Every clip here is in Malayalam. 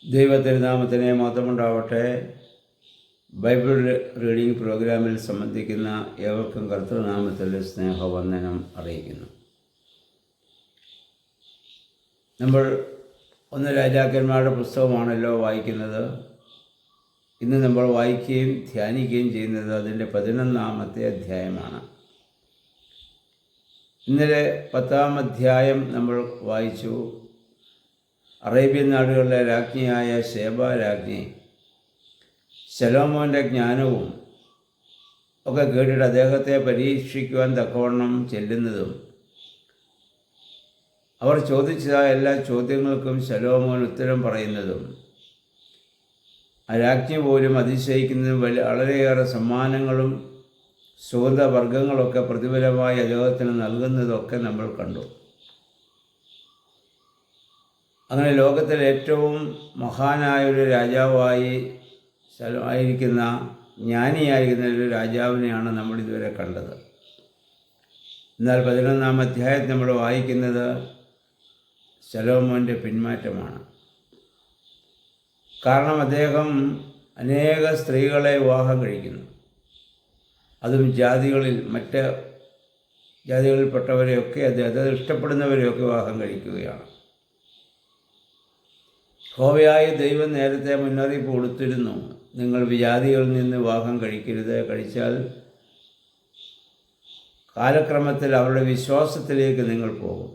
ദൈവത്തിരുനാമത്തിനെ മഹത്വമുണ്ടാവട്ടെ. ബൈബിൾ റീഡിംഗ് പ്രോഗ്രാമിൽ സംബന്ധിക്കുന്ന ഏവർക്കും കർത്തൃനാമത്തിൽ സ്നേഹവന്ദനം അറിയിക്കുന്നു. നമ്മൾ ഒന്ന് രാജാക്കന്മാരുടെ പുസ്തകമാണല്ലോ വായിക്കുന്നത്. ഇന്ന് നമ്മൾ വായിക്കുകയും ധ്യാനിക്കുകയും ചെയ്യുന്നത് അതിൻ്റെ 11-ാമത്തെ അധ്യായമാണ്. ഇന്നലെ 10-ാം അധ്യായം നമ്മൾ വായിച്ചു. അറേബ്യൻ നാടുകളിലെ രാജ്ഞിയായ ശേബ രാജ്ഞി ശലോമോൻ്റെ ജ്ഞാനവും ഒക്കെ കേട്ടിട്ട് അദ്ദേഹത്തെ പരീക്ഷിക്കുവാൻ തക്കവണ്ണം ചെല്ലുന്നതും അവർ ചോദിച്ച എല്ലാ ചോദ്യങ്ങൾക്കും ശലോമോൻ ഉത്തരം പറയുന്നതും ആ രാജ്ഞി പോലും അതിശയിക്കുന്നതും വളരെയേറെ സമ്മാനങ്ങളും സുഗന്ധവർഗ്ഗങ്ങളൊക്കെ പ്രതിഫലമായി അദ്ദേഹത്തിന് നൽകുന്നതൊക്കെ നമ്മൾ കണ്ടു. അങ്ങനെ ലോകത്തിലെ ഏറ്റവും മഹാനായൊരു രാജാവായി ആയിരിക്കുന്ന ജ്ഞാനിയായിരിക്കുന്ന ഒരു രാജാവിനെയാണ് നമ്മളിതുവരെ കണ്ടത്. എന്നാൽ 11-ാം അധ്യായത്തിൽ നമ്മൾ വായിക്കുന്നത് ശലോമോൻ്റെ പിന്മാറ്റമാണ്. കാരണം അദ്ദേഹം അനേക സ്ത്രീകളെ വിവാഹം കഴിക്കുന്നു. അതും മറ്റ് ജാതികളിൽപ്പെട്ടവരെയൊക്കെ അദ്ദേഹം ഇഷ്ടപ്പെടുന്നവരെയൊക്കെ വിവാഹം കഴിക്കുകയാണ്. യഹോവയായ ദൈവം നേരത്തെ മുന്നറിയിപ്പ് കൊടുത്തിരുന്നു, നിങ്ങൾ വിജാതികളിൽ നിന്ന് വിവാഹം കഴിക്കരുത്, കഴിച്ചാൽ കാലക്രമത്തിൽ അവരുടെ വിശ്വാസത്തിലേക്ക് നിങ്ങൾ പോകും.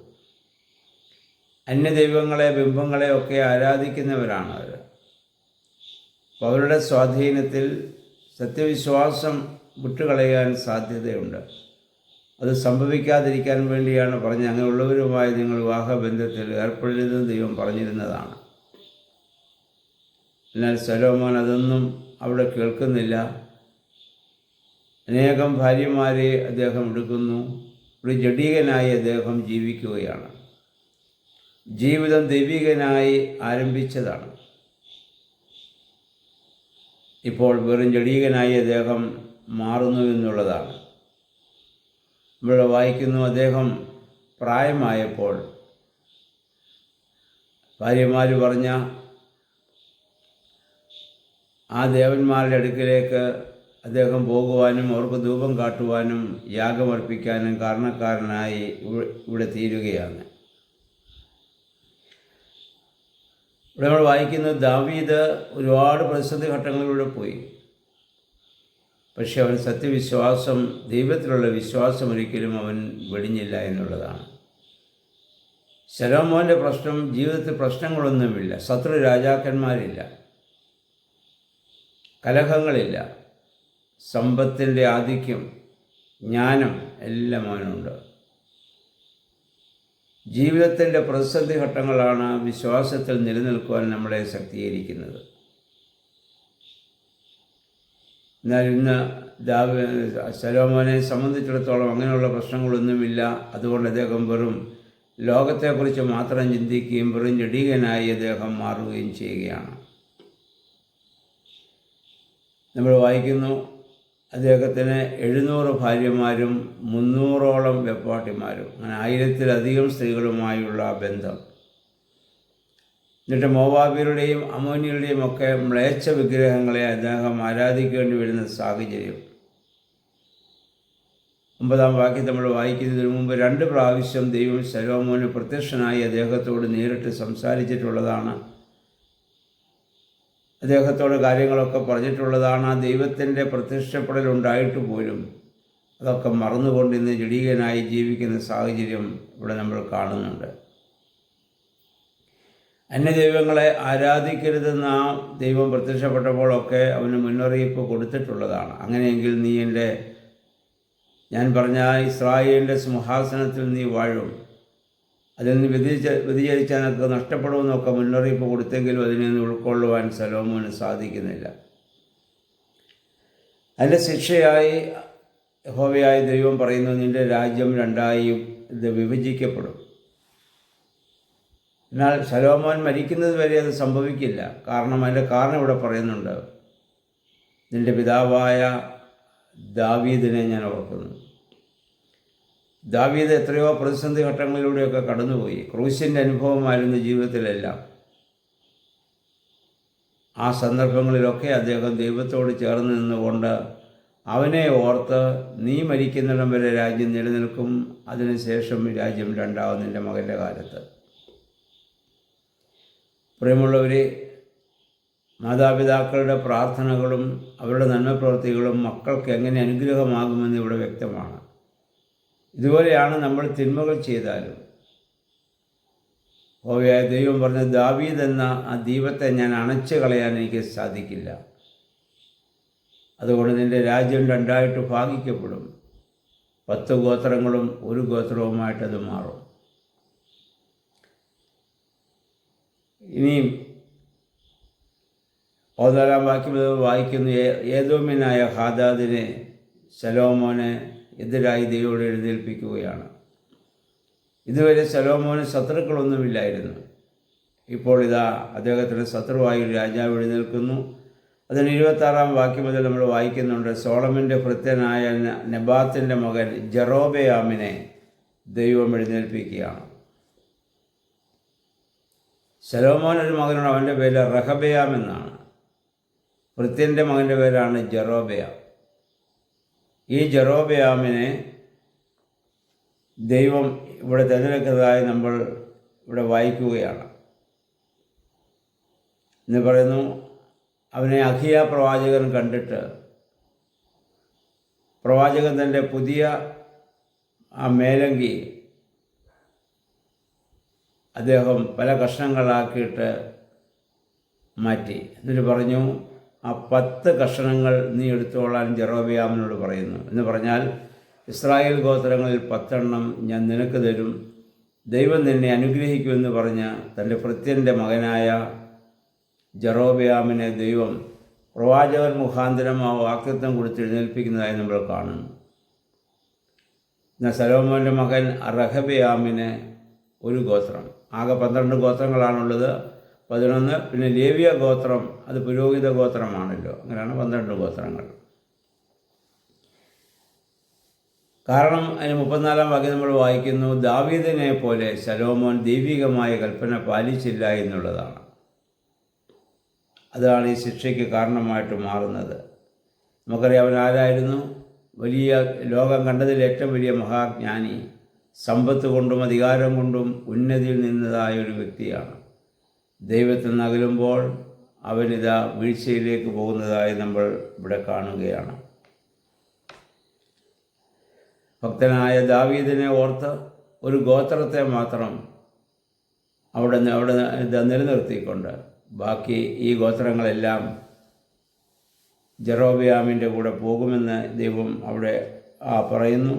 അന്യദൈവങ്ങളെ ബിംബങ്ങളെ ഒക്കെ ആരാധിക്കുന്നവരാണ് അവർ. അപ്പോൾ അവരുടെ സ്വാധീനത്തിൽ സത്യവിശ്വാസം വിട്ടുകളയാൻ സാധ്യതയുണ്ട്. അത് സംഭവിക്കാതിരിക്കാൻ വേണ്ടിയാണ് പറഞ്ഞ് അങ്ങനെയുള്ളവരുമായി നിങ്ങൾ വിവാഹബന്ധത്തിൽ ഏർപ്പെടരുതെന്ന് ദൈവം പറഞ്ഞിരുന്നതാണ്. എന്നാൽ ശലോമോൻ അതൊന്നും അവിടെ കേൾക്കുന്നില്ല. അനേകം ഭാര്യമാരെ അദ്ദേഹം എടുക്കുന്നു. ഒരു ജഡീകനായി അദ്ദേഹം ജീവിക്കുകയാണ്. ജീവിതം ദൈവികനായി ആരംഭിച്ചതാണ്. ഇപ്പോൾ വെറും ജഡീകനായി അദ്ദേഹം മാറുന്നു എന്നുള്ളതാണ്. ഇവിടെ വായിക്കുന്നു, അദ്ദേഹം പ്രായമായപ്പോൾ ഭാര്യമാർ പറഞ്ഞ ആ ദേവന്മാരുടെ അടുക്കിലേക്ക് അദ്ദേഹം പോകുവാനും അവർക്ക് ധൂപം കാട്ടുവാനും യാഗമർപ്പിക്കാനും കാരണക്കാരനായി ഇവിടെ തീരുകയാണ്. ഇവിടെ നമ്മൾ വായിക്കുന്നത് ദാവീദ് ഒരുപാട് പ്രതിസന്ധി ഘട്ടങ്ങളിലൂടെ പോയി. പക്ഷെ അവൻ സത്യവിശ്വാസം, ദൈവത്തിലുള്ള വിശ്വാസം ഒരിക്കലും അവൻ വെടിഞ്ഞില്ല എന്നുള്ളതാണ്. ശലോമോൻ്റെ പ്രശ്നം, ജീവിതത്തിൽ പ്രശ്നങ്ങളൊന്നുമില്ല, ശത്രു രാജാക്കന്മാരില്ല, കലഹങ്ങളില്ല, സമ്പത്തിൻ്റെ ആധിക്യം, ജ്ഞാനം എല്ലാം അവനുണ്ട്. ജീവിതത്തിൻ്റെ പ്രതിസന്ധി ഘട്ടങ്ങളാണ് വിശ്വാസത്തിൽ നിലനിൽക്കുവാൻ നമ്മളെ ശക്തീകരിക്കുന്നത്. എന്നാൽ ഇന്ന് ശലോമോനെ സംബന്ധിച്ചിടത്തോളം അങ്ങനെയുള്ള പ്രശ്നങ്ങളൊന്നുമില്ല. അതുകൊണ്ട് അദ്ദേഹം വെറും ലോകത്തെക്കുറിച്ച് മാത്രം ചിന്തിക്കുകയും വെറും ജഡീകനായി അദ്ദേഹം മാറുകയും ചെയ്യുകയാണ്. നമ്മൾ വായിക്കുന്നു, അദ്ദേഹത്തിന് 700 ഭാര്യമാരും 300ഓളം വെപ്പാട്ടിമാരും, അങ്ങനെ 1000-ലധികം സ്ത്രീകളുമായുള്ള ബന്ധം. എന്നിട്ട് മോവാബ്യരുടെയും അമ്മോന്യരുടെയും ഒക്കെ മ്ലേച്ഛ വിഗ്രഹങ്ങളെ അദ്ദേഹം ആരാധിക്കേണ്ടി വരുന്ന സാഹചര്യം. 9-ാം വാക്യം നമ്മൾ വായിക്കുന്നതിന് മുമ്പ് 2 പ്രാവശ്യം ദൈവം ശലോമോന് പ്രത്യക്ഷനായി അദ്ദേഹത്തോട് നേരിട്ട് സംസാരിച്ചിട്ടുള്ളതാണ്. അദ്ദേഹത്തോട് കാര്യങ്ങളൊക്കെ പറഞ്ഞിട്ടുള്ളതാണ്. ആ ദൈവത്തിൻ്റെ പ്രത്യക്ഷപ്പെടലുണ്ടായിട്ട് പോലും അതൊക്കെ മറന്നുകൊണ്ട് ഇന്ന് ജഡീകനായി ജീവിക്കുന്ന സാഹചര്യം ഇവിടെ നമ്മൾ കാണുന്നുണ്ട്. അന്യദൈവങ്ങളെ ആരാധിക്കരുതെന്ന് ആ ദൈവം പ്രത്യക്ഷപ്പെട്ടപ്പോഴൊക്കെ അവന് മുന്നറിയിപ്പ് കൊടുത്തിട്ടുള്ളതാണ്. അങ്ങനെയെങ്കിൽ നീ ഞാൻ പറഞ്ഞ ഇസ്രായേലിൻ്റെ സിംഹാസനത്തിൽ നീ വാഴും, അതിൽ നിന്ന് വ്യതിചരിച്ചാൽ നിനക്ക് നഷ്ടപ്പെടുമെന്നൊക്കെ മുന്നറിയിപ്പ് കൊടുത്തെങ്കിലും അതിനെ ഉൾക്കൊള്ളുവാൻ ശലോമോന് സാധിക്കുന്നില്ല. അതിൻ്റെ ശിക്ഷയായി യഹോവയായ ദൈവം പറയുന്നു, നിൻ്റെ രാജ്യം 2ആയി ഇത് വിഭജിക്കപ്പെടും. എന്നാൽ ശലോമോൻ മരിക്കുന്നത് വരെ അത് സംഭവിക്കില്ല. അതിൻ്റെ കാരണം ഇവിടെ പറയുന്നുണ്ട്, നിൻ്റെ പിതാവായ ദാവീദിനെ ഞാൻ ഓർക്കുന്നു. ദാവീദ് എത്രയോ പ്രതിസന്ധി ഘട്ടങ്ങളിലൂടെയൊക്കെ കടന്നുപോയി. ക്രൂശിൻ്റെ അനുഭവമായിരുന്നു ജീവിതത്തിലെല്ലാം. ആ സന്ദർഭങ്ങളിലൊക്കെ അദ്ദേഹം ദൈവത്തോട് ചേർന്ന് നിന്നുകൊണ്ട് അവനെ ഓർത്ത് നീ മരിക്കുന്നിടം വരെ രാജ്യം നിലനിൽക്കും, അതിനുശേഷം രാജ്യം രണ്ടാവും നിൻ്റെ മകൻ്റെ കാലത്ത്. പ്രിയമുള്ളവരെ, മാതാപിതാക്കളുടെ പ്രാർത്ഥനകളും അവരുടെ നന്മപ്രവൃത്തികളും മക്കൾക്ക് എങ്ങനെ അനുഗ്രഹമാകുമെന്ന് ഇവിടെ വ്യക്തമാണ്. ഇതുപോലെയാണ് നമ്മൾ തിന്മകൾ ചെയ്താലും യഹോവയായ ദൈവം പറഞ്ഞ ദാവീദ് എന്ന ആ ദീപത്തെ ഞാൻ അണച്ചു കളയാൻ എനിക്ക് സാധിക്കില്ല. അതുകൊണ്ട് നിൻ്റെ രാജ്യം രണ്ടായിട്ട് ഭാഗിക്കപ്പെടും, 10 ഗോത്രങ്ങളും ഒരു ഗോത്രവുമായിട്ടത് മാറും. ഇനിയും 14-ാം വാക്യം വായിക്കുന്നു, ഏദോമ്യനായ ഹാദാദിനെ ശലോമോന് എതിരായി ദൈവം എഴുന്നേൽപ്പിക്കുകയാണ്. ഇതുവരെ ശലോമോന് ശത്രുക്കളൊന്നുമില്ലായിരുന്നു. ഇപ്പോൾ ഇതാ അദ്ദേഹത്തിന് ശത്രുവായി ഒരു രാജാവ് എഴുന്നേൽക്കുന്നു. അതിന് 26-ാം വാക്യം മുതൽ നമ്മൾ വായിക്കുന്നുണ്ട്, സോളമൻ്റെ ഭൃത്യനായ നെബാത്തിൻ്റെ മകൻ ജെറോബെയാമിനെ ദൈവം എഴുന്നേൽപ്പിക്കുകയാണ്. ശലോമോൻ ഒരു മകനാണ്, അവൻ്റെ പേര് റഹബയാം എന്നാണ്. ഭൃത്യൻ്റെ മകൻ്റെ പേരാണ് ജെറോബെയാം. ഈ ജെറോബെയാമിനെ ദൈവം ഇവിടെ തിരഞ്ഞെടുക്കുന്നതായി നമ്മൾ ഇവിടെ വായിക്കുകയാണ്. എന്ന് പറയുന്നു, അവനെ അഹിയ പ്രവാചകൻ കണ്ടിട്ട് പ്രവാചകൻ തൻ്റെ പുതിയ ആ മേലങ്കി അദ്ദേഹം പല കഷ്ണങ്ങളാക്കിയിട്ട് മാറ്റി. എന്നിട്ട് പറഞ്ഞു, ആ 10 കഷണങ്ങൾ നീ എടുത്തോളാൻ ജെറോബെയാമിനോട് പറയുന്നു. എന്ന് പറഞ്ഞാൽ ഇസ്രായേൽ ഗോത്രങ്ങളിൽ 10 എണ്ണം ഞാൻ നിനക്ക് തരും, ദൈവം നിന്നെ അനുഗ്രഹിക്കുമെന്ന് പറഞ്ഞ് തൻ്റെ ഭൃത്യൻ്റെ മകനായ ജെറോബെയാമിനെ ദൈവം പ്രവാചകൻ മുഖാന്തരം ആ വാക്തത്വം കൊടുത്ത് എഴുന്നേൽപ്പിക്കുന്നതായി നമ്മൾ കാണുന്നു. എന്നാൽ ശലോമോൻ്റെ മകൻ റഹബെയാമിന് ഒരു ഗോത്രം, ആകെ 12 ഗോത്രങ്ങളാണുള്ളത്. 11 പിന്നെ ലേവ്യ ഗോത്രം, അത് പുരോഹിത ഗോത്രമാണല്ലോ, അങ്ങനെയാണ് 12 ഗോത്രങ്ങൾ. കാരണം അതിന് 34-ാം വാക്യം നമ്മൾ വായിക്കുന്നു, ദാവീദിനെ പോലെ ശലോമോൻ ദൈവികമായ കൽപ്പന പാലിച്ചില്ല എന്നുള്ളതാണ്. അതാണ് ഈ ശിക്ഷയ്ക്ക് കാരണമായിട്ട് മാറുന്നത്. നമുക്കറിയാം, അവൻ ആരായിരുന്നു? വലിയ ലോകം കണ്ടതിൽ ഏറ്റവും വലിയ മഹാജ്ഞാനി, സമ്പത്ത് കൊണ്ടും അധികാരം കൊണ്ടും ഉന്നതിയിൽ നിന്നതായ ഒരു വ്യക്തിയാണ്. ദൈവത്തിൽ നിന്ന് അകലുമ്പോൾ അവനിതാ വീഴ്ചയിലേക്ക് പോകുന്നതായി നമ്മൾ ഇവിടെ കാണുകയാണ്. ഭക്തനായ ദാവീദിനെ ഓർത്ത് ഒരു ഗോത്രത്തെ മാത്രം അവിടെ നിലനിർത്തിക്കൊണ്ട് ബാക്കി ഈ ഗോത്രങ്ങളെല്ലാം ജെറോബെയാമിൻ്റെ കൂടെ പോകുമെന്ന് ദൈവം അവിടെ പറയുന്നു.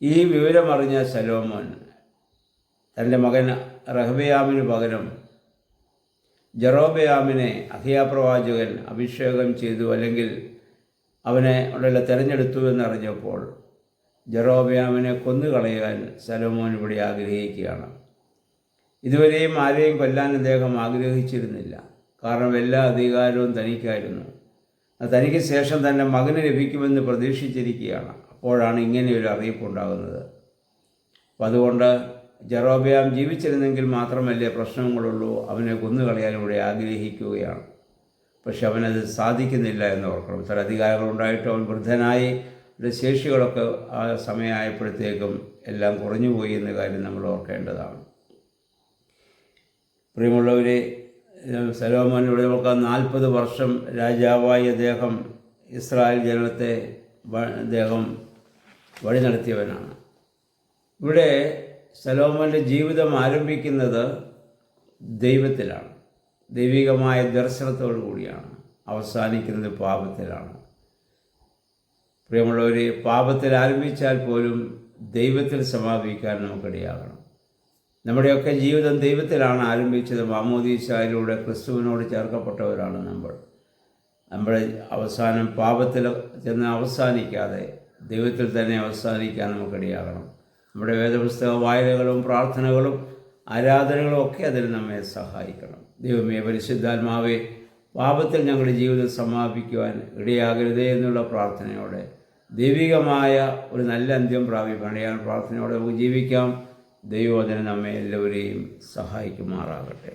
ഈ വിവരമറിഞ്ഞ ശലോമോൻ തൻ്റെ മകൻ റഹബെയാമിന് പകരം ജെറോബെയാമിനെ അഹിയ പ്രവാചകൻ അഭിഷേകം ചെയ്തു, അല്ലെങ്കിൽ അവനെ അവിടെ തിരഞ്ഞെടുത്തു എന്നറിഞ്ഞപ്പോൾ ജെറോബെയാമിനെ കൊന്നുകളയാൻ ശലോമോൻ ഇവിടെ ആഗ്രഹിക്കുകയാണ്. ഇതുവരെയും ആരെയും കൊല്ലാൻ അദ്ദേഹം ആഗ്രഹിച്ചിരുന്നില്ല. കാരണം എല്ലാ അധികാരവും തനിക്കായിരുന്നു. തനിക്ക് ശേഷം തൻ്റെ മകന് ലഭിക്കുമെന്ന് പ്രതീക്ഷിച്ചിരിക്കുകയാണ്. അപ്പോഴാണ് ഇങ്ങനെയൊരു അറിയിപ്പുണ്ടാകുന്നത്. അപ്പം അതുകൊണ്ട് ജെറോബെയാം ജീവിച്ചിരുന്നെങ്കിൽ മാത്രമല്ലേ പ്രശ്നങ്ങളുള്ളൂ, അവനെ കൊന്നുകളയാൻ ഇവിടെ ആഗ്രഹിക്കുകയാണ്. പക്ഷെ അവനത് സാധിക്കുന്നില്ല എന്ന് ഓർക്കണം. ഇത്ര അധികാരങ്ങളുണ്ടായിട്ടും അവൻ വൃദ്ധനായി, ശേഷികളൊക്കെ ആ സമയമായപ്പോഴത്തേക്കും എല്ലാം കുറഞ്ഞുപോയി എന്ന കാര്യം നമ്മൾ ഓർക്കേണ്ടതാണ്. പ്രിയമുള്ളവരെ, ശലോമോൻ ഇവിടെ നമുക്ക് 40 വർഷം രാജാവായി അദ്ദേഹം ഇസ്രായേൽ ജനത്തെ അദ്ദേഹം വഴി നടത്തിയവനാണ്. ഇവിടെ ശലോമോൻ്റെ ജീവിതം ആരംഭിക്കുന്നത് ദൈവത്തിലാണ്, ദൈവികമായ ദർശനത്തോടു കൂടിയാണ്. അവസാനിക്കുന്നത് പാപത്തിലാണ്. പ്രിയമുള്ളവർ, പാപത്തിൽ ആരംഭിച്ചാൽ പോലും ദൈവത്തിൽ സമാപിക്കാൻ നമുക്കിടയാകണം. നമ്മുടെയൊക്കെ ജീവിതം ദൈവത്തിലാണ് ആരംഭിച്ചത്. മാമോദീസായിലൂടെ ക്രിസ്തുവിനോട് ചേർക്കപ്പെട്ടവരാണ് നമ്മൾ. നമ്മുടെ അവസാനം പാപത്തിൽ ചെന്ന് അവസാനിക്കാതെ ദൈവത്തിൽ തന്നെ അവസാനിക്കാൻ നമുക്കിടയാകണം. നമ്മുടെ വേദപുസ്തക വായനകളും പ്രാർത്ഥനകളും ആരാധനകളും ഒക്കെ അതിൽ നമ്മെ സഹായിക്കണം. ദൈവമേ, പരിശുദ്ധാത്മാവേ, പാപത്തിൽ ഞങ്ങളുടെ ജീവിതം സമാപിക്കുവാൻ ഇടയാകരുതേ എന്നുള്ള പ്രാർത്ഥനയോടെ ദൈവികമായ ഒരു നല്ല അന്ത്യം പ്രാപിക്കാൻ പ്രാർത്ഥനയോടെ നമുക്ക് ജീവിക്കാം. ദൈവം അതിന് നമ്മെ എല്ലാവരെയും സഹായിക്കുമാറാകട്ടെ.